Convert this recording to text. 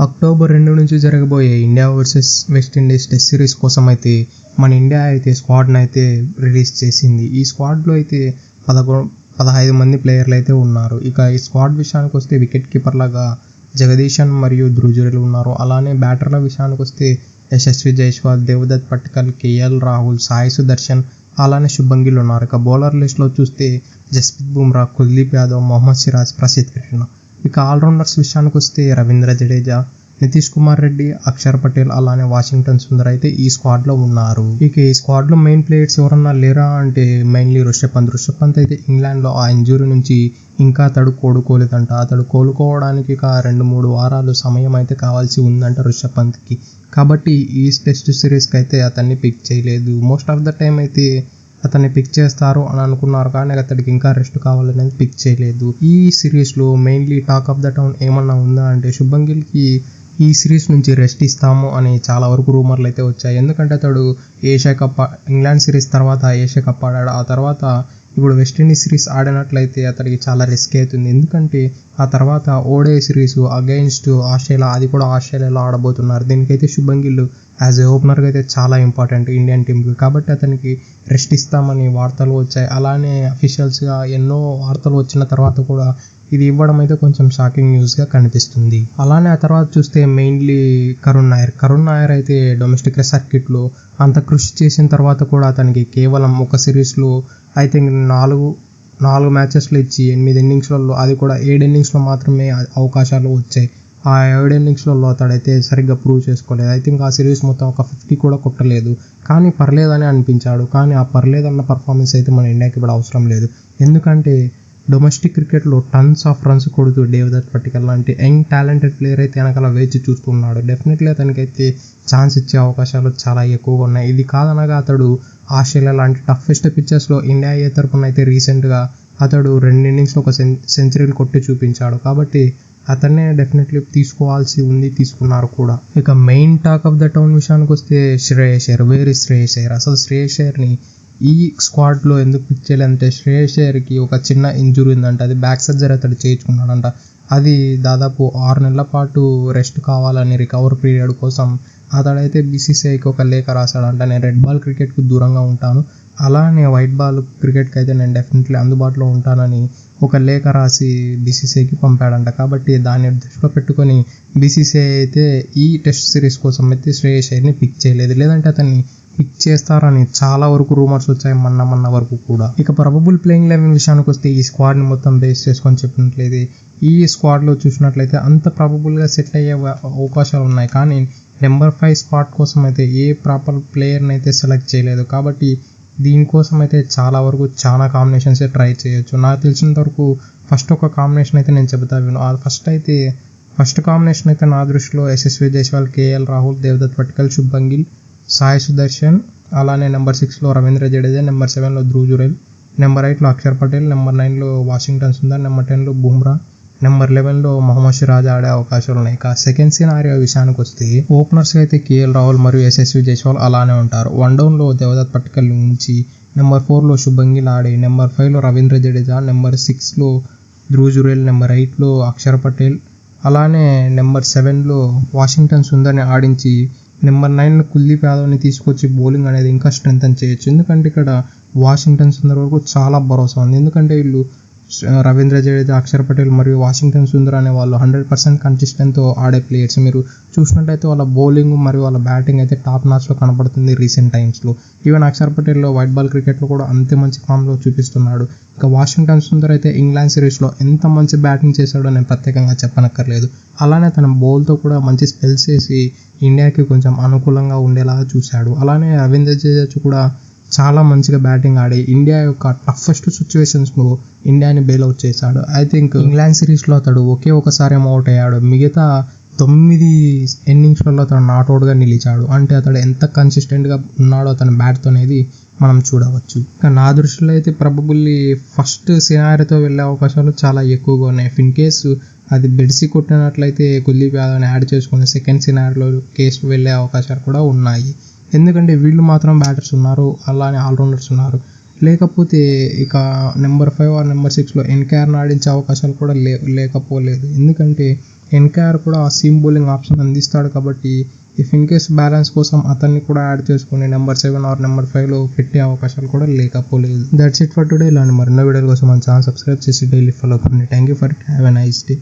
October 2 నుంచి జరగబోయే India versus West Indies test series కోసం అయితే మన ఇండియా అయితే స్క్వాడ్ని అయితే రిలీజ్ చేసింది. ఈ స్క్వాడ్లో అయితే 15 మంది ప్లేయర్లు అయితే ఉన్నారు. ఇక ఈ స్క్వాడ్ విషయానికి వస్తే వికెట్ కీపర్లుగా జగదీశన్ మరియు ధ్రువ్ జురేల్ ఉన్నారు. అలానే బ్యాటర్ల విషయానికి వస్తే యశస్వి జైస్వాల్, దేవదత్ పట్టికల్, కేఎల్ రాహుల్, సాయి సుదర్శన్, అలానే శుభ్మన్ గిల్ ఉన్నారు. ఇక బౌలర్ లిస్ట్లో చూస్తే జస్ప్రీత్ బుమ్రా, కుల్దీప్ యాదవ్, మొహమ్మద్ సిరాజ్, ప్రసిద్ధ్ కృష్ణ. ఇక ఆల్రౌండర్స్ విషయానికి వస్తే రవీంద్ర జడేజా, నితీష్ కుమార్ రెడ్డి, అక్షర్ పటేల్, అలానే వాషింగ్టన్ సుందర్ అయితే ఈ స్క్వాడ్లో ఉన్నారు. ఇక ఈ స్క్వాడ్లో మెయిన్ ప్లేయర్స్ ఎవరన్నా లేరా అంటే మెయిన్లీ రిషబ్ పంత్ అయితే ఇంగ్లాండ్లో ఆ ఇంజురీ నుంచి ఇంకా అతడు కోలుకోలేదంట. అతడు కోలుకోవడానికి ఇక 2-3 వారాలు సమయం అయితే కావాల్సి ఉందంట రిషబ్ పంత్కి. కాబట్టి ఈ టెస్ట్ సిరీస్కి అయితే అతన్ని పిక్ చేయలేదు. మోస్ట్ ఆఫ్ ద టైం అయితే అతన్ని పిక్ చేస్తారు అని అనుకున్నారు, కానీ అతడికి ఇంకా రెస్ట్ కావాలనేది పిక్ చేయలేదు. ఈ సిరీస్లో mainly talk of the town ఏమన్నా ఉందా అంటే శుభ్మన్ గిల్కి ఈ సిరీస్ నుంచి రెస్ట్ ఇస్తాము అని చాలా వరకు రూమర్లు అయితే వచ్చాయి. ఎందుకంటే అతడు ఏషియా కప్, ఇంగ్లాండ్ సిరీస్ తర్వాత ఏషియా కప్ ఆడాడు. ఆ తర్వాత ఇప్పుడు వెస్టిండీస్ సిరీస్ ఆడినట్లయితే అతడికి చాలా రిస్క్ అవుతుంది. ఎందుకంటే ఆ తర్వాత ఓడే సిరీస్ అగైన్స్ట్ ఆస్ట్రేలియా, అది కూడా ఆస్ట్రేలియాలో ఆడబోతున్నారు. దీనికైతే శుభ్మన్ గిల్ యాజ్ ఏ ఓపెనర్గా అయితే చాలా ఇంపార్టెంట్ ఇండియన్ టీంకి. కాబట్టి అతనికి రెస్ట్ ఇస్తామని వార్తలు వచ్చాయి. అలానే అఫీషియల్స్గా ఎన్నో వార్తలు వచ్చిన తర్వాత కూడా ఇది ఇవ్వడం అయితే కొంచెం షాకింగ్ న్యూస్గా కనిపిస్తుంది. అలానే ఆ తర్వాత చూస్తే మెయిన్లీ కరుణ్ నాయర్ అయితే డొమెస్టిక్ సర్క్యూట్లో అంత కృషి చేసిన తర్వాత కూడా అతనికి కేవలం ఒక సిరీస్లో ఐ థింక్ 4 మ్యాచెస్లో ఇచ్చి 8 ఇన్నింగ్స్లలో, అది కూడా 7 ఇన్నింగ్స్లో మాత్రమే అవకాశాలు వచ్చాయి. ఆ 7 ఇన్నింగ్స్లలో అతడైతే సరిగ్గా ప్రూవ్ చేసుకోలేదు. ఐ థింక్ ఆ సిరీస్ మొత్తం ఒక 50 కూడా కొట్టలేదు. కానీ పర్లేదని అనిపించాడు. కానీ ఆ పర్లేదన్న పర్ఫార్మెన్స్ అయితే మన ఇండియాకి ఇప్పుడు అవసరం లేదు. ఎందుకంటే డొమెస్టిక్ క్రికెట్లో టన్స్ ఆఫ్ రన్స్ కొడుతూ దేవదత్ పట్టికల్ లాంటి యంగ్ టాలెంటెడ్ ప్లేయర్ అయితే వెనకాల వేచి చూస్తున్నాడు. డెఫినెట్లీ అతనికైతే ఛాన్స్ ఇచ్చే అవకాశాలు చాలా ఎక్కువగా ఉన్నాయి. ఇది కాదనగా అతడు ఆస్ట్రేలియా లాంటి టఫెస్ట్ పిచ్చెస్లో ఇండియా తరపున అయితే రీసెంట్గా అతడు 2 ఇన్నింగ్స్లో ఒక సెంచరీలు కొట్టి చూపించాడు. కాబట్టి అతన్నే డెఫినెట్లీ తీసుకోవాల్సి ఉంది, తీసుకున్నారు కూడా. ఇక main talk of the town విషయానికి వస్తే శ్రేయస్ అయ్యర్. Where is Shreyas Iyer? అసలు శ్రేయస్ అయ్యర్ని ఈ స్క్వాడ్లో ఎందుకు పిక్ చేయాలంటే శ్రేయస్ అయ్యర్కి ఒక చిన్న ఇంజురీ ఉందంట. అది బ్యాక్ సర్జరీ అతడు చేయించుకున్నాడంట. అది దాదాపు 6 నెలల పాటు రెస్ట్ కావాలని రికవర్ పీరియడ్ కోసం అతడైతే బీసీసీఐకి ఒక లేఖ రాశాడంట. నేను రెడ్ బాల్ క్రికెట్కు దూరంగా ఉంటాను, అలానే వైట్ బాల్ క్రికెట్కి అయితే నేను డెఫినెట్లీ అందుబాటులో ఉంటానని ఒక లేఖ రాసి బీసీసీఐకి పంపాడంట. కాబట్టి దాన్ని దృష్టిలో పెట్టుకొని బీసీసీఐ అయితే ఈ టెస్ట్ సిరీస్ కోసం అయితే శ్రేయస్ అయ్యర్ని పిక్ చేయలేదు. లేదంటే అతన్ని పిక్ చేస్తారని చాలా వరకు రూమర్స్ వచ్చాయి మొన్న వరకు కూడా. ఇక ప్రాబబుల్ ప్లేయింగ్ 11 విషయానికి వస్తే ఈ స్క్వాడ్ని మొత్తం బేస్ చేసుకొని చెప్పినట్లయితే ఈ స్క్వాడ్లో చూసినట్లయితే అంత ప్రాబబుల్గా సెటిల్ అయ్యే అవకాశాలు ఉన్నాయి. కానీ నెంబర్ 5 స్పాట్ కోసం అయితే ఏ ప్రాపర్ ప్లేయర్ని అయితే సెలెక్ట్ చేయలేదు. కాబట్టి దీనికోసం అయితే చాలా కాంబినేషన్స్ ట్రై చేయొచ్చు. నాకు తెలిసినంత వరకు ఫస్ట్ ఒక కాంబినేషన్ అయితే నేను చెబుతా విను. ఫస్ట్ కాంబినేషన్ అయితే నా దృష్టిలో యశస్వి జైస్వాల్, కేఎల్ రాహుల్, దేవదత్ పట్టికల్, శుభ్మన్ గిల్, సాయి సుదర్శన్, అలానే నెంబర్ 6లో రవీంద్ర జడేజా, నెంబర్ 7లో ధ్రువ్ జురేల్, నెంబర్ 8లో అక్షర్ పటేల్, నెంబర్ 9లో వాషింగ్టన్ సుందర్, నెంబర్ 10లో బుమ్రా, నెంబర్ 11లో మొహమ్మద్ సిరాజ్ ఆడే అవకాశాలు ఉన్నాయి. ఇక సెకండ్ సినారియో విషయానికి వస్తే ఓపెనర్స్ అయితే కేఎల్ రాహుల్ మరియు యశస్వి జైస్వాల్ అలానే ఉంటారు. 1 డౌన్లో దేవదత్ పట్టికల్ నుంచి నెంబర్ 4లో శుభ్మన్ గిల్ ఆడి, నెంబర్ 5లో రవీంద్ర జడేజా, నెంబర్ 6లో ధ్రువ్ జురేల్, నెంబర్ 8లో అక్షర్ పటేల్, అలానే నెంబర్ 7లో వాషింగ్టన్ సుందర్ని ఆడించి నెంబర్ 9లో కుల్దీప్ యాదవ్ని తీసుకొచ్చి బౌలింగ్ అనేది ఇంకా స్ట్రెంథన్ చేయొచ్చు. ఎందుకంటే ఇక్కడ వాషింగ్టన్ సుందర్ వరకు చాలా భరోసా ఉంది. ఎందుకంటే వీళ్ళు రవీంద్ర జడేజా, అక్షర్ పటేల్ మరియు వాషింగ్టన్ సుందర్ అనే వాళ్ళు 100% కన్సిస్టెంట్తో ఆడే ప్లేయర్స్. మీరు చూసినట్టయితే వాళ్ళ బౌలింగ్ మరియు వాళ్ళ బ్యాటింగ్ అయితే టాప్ నాచ్లో కనపడుతుంది రీసెంట్ టైమ్స్లో. ఈవెన్ అక్షర్ పటేల్లో వైట్ బాల్ క్రికెట్లో కూడా అంతే మంచి ఫామ్లో చూపిస్తున్నాడు. ఇక వాషింగ్టన్ సుందర్ అయితే ఇంగ్లాండ్ సిరీస్లో ఎంత మంచి బ్యాటింగ్ చేశాడో నేను ప్రత్యేకంగా చెప్పనక్కర్లేదు. అలానే తన బౌల్తో కూడా మంచి స్పెల్స్ చేసి ఇండియాకి కొంచెం అనుకూలంగా ఉండేలాగా చూశాడు. అలానే రవీంద్ర జడేజా కూడా చాలా మంచిగా బ్యాటింగ్ ఆడి ఇండియా యొక్క టఫెస్ట్ సిచ్యువేషన్స్లో ఇండియాని బెయిల్అవుట్ చేశాడు. ఐ థింక్ ఇంగ్లాండ్ సిరీస్లో అతడు ఒకసారి అవుట్ అయ్యాడు. మిగతా 9 ఇన్నింగ్స్లలో అతను నాట్అవుట్గా నిలిచాడు. అంటే అతడు ఎంత కన్సిస్టెంట్గా ఉన్నాడో అతని బ్యాట్తో అనేది మనం చూడవచ్చు. ఇక నా దృష్టిలో అయితే ప్రాబబుల్లీ ఫస్ట్ సినారీతో వెళ్ళే అవకాశాలు చాలా ఎక్కువగా ఉన్నాయి. ఇన్ కేసు అది బెడ్సి కొట్టినట్లయితే కుల్దీప్ యాదవ్ని యాడ్ చేసుకుని సెకండ్ సినారీలో కేసు వెళ్ళే అవకాశాలు కూడా ఉన్నాయి. ఎందుకంటే వీళ్ళు మాత్రం బ్యాటర్స్ ఉన్నారు, అలానే ఆల్రౌండర్స్ ఉన్నారు. లేకపోతే ఇక నెంబర్ 5 ఆర్ నెంబర్ 6లో ఎన్కేఆర్ని ఆడించే అవకాశాలు కూడా లేకపోలేదు. ఎందుకంటే ఎన్కేఆర్ కూడా ఆ సీమ్ బౌలింగ్ ఆప్షన్ అందిస్తాడు కాబట్టి ఇఫ్ ఇన్ కేస్ బ్యాలెన్స్ కోసం అతన్ని కూడా యాడ్ చేసుకుని నెంబర్ 7 ఆర్ నెంబర్ 5లో పెట్టే అవకాశాలు కూడా లేకపోలేదు. That's it for today. ఇలాంటి మరిన్నో వీడియోల కోసం మన ఛానల్ సబ్స్క్రైబ్ చేసి డైలీ ఫాలో కండి. Thank you for it. Have a nice day.